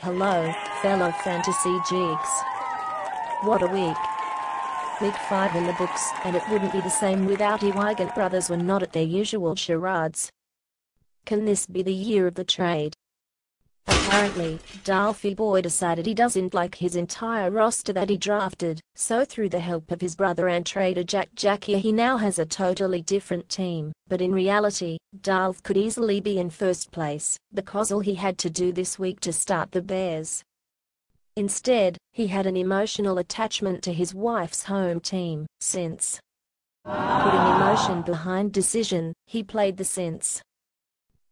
Hello, fellow fantasy geeks. What a week. Week 5 in the books, and it wouldn't be the same without Ewigant brothers were not at their usual charades. Can this be the year of the trade? Apparently, Dalfy Boy decided he doesn't like his entire roster that he drafted, so through the help of his brother and trader Jack Jackie he now has a totally different team. But in reality, Dalf could easily be in first place, because all he had to do this week to start the Bears. Instead, he had an emotional attachment to his wife's home team, since. Putting emotion behind decision, he played the Saints.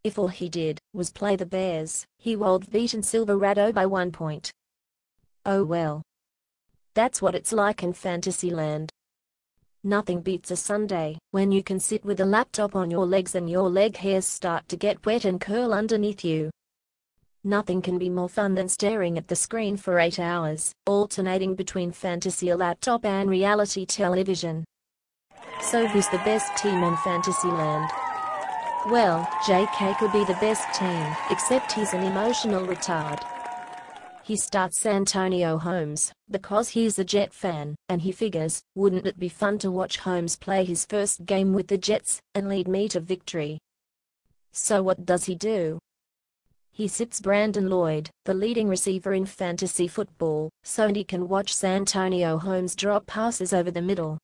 If all he did was play the Bears, he would beaten Silverado by 1 point. Oh well. That's what it's like in Fantasyland. Nothing beats a Sunday when you can sit with a laptop on your legs and your leg hairs start to get wet and curl underneath you. Nothing can be more fun than staring at the screen for 8 hours, alternating between fantasy laptop and reality television. So who's the best team in Fantasyland? Well, JK could be the best team, except he's an emotional retard. He starts Santonio Holmes, because he's a Jet fan, and he figures, wouldn't it be fun to watch Holmes play his first game with the Jets, and lead me to victory? So what does he do? He sits Brandon Lloyd, the leading receiver in fantasy football, so he can watch Santonio Holmes drop passes over the middle.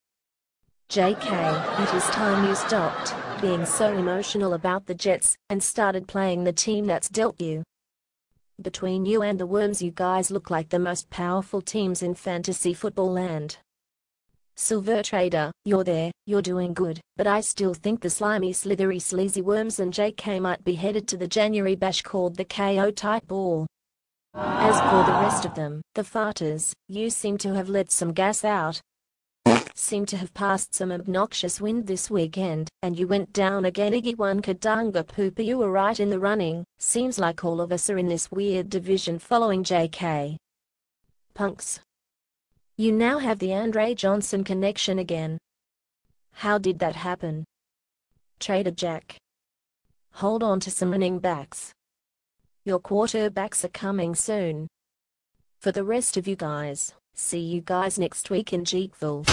JK, it is time you stopped being so emotional about the Jets and started playing the team that's dealt you. Between you and the Worms, you guys look like the most powerful teams in fantasy football land. Silver Trader, you're there, you're doing good, but I still think the slimy, slithery, sleazy Worms and JK might be headed to the January bash called the KO type ball. As for the rest of them, the farters, you seem to have let some gas out. Seem to have passed some obnoxious wind this weekend, and you went down again. Iggy one Kadanga Pooper, you were right in the running. Seems like all of us are in this weird division following JK. Punks. You now have the Andre Johnson connection again. How did that happen? Trader Jack. Hold on to some running backs. Your quarterbacks are coming soon. For the rest of you guys, see you guys next week in Geekville.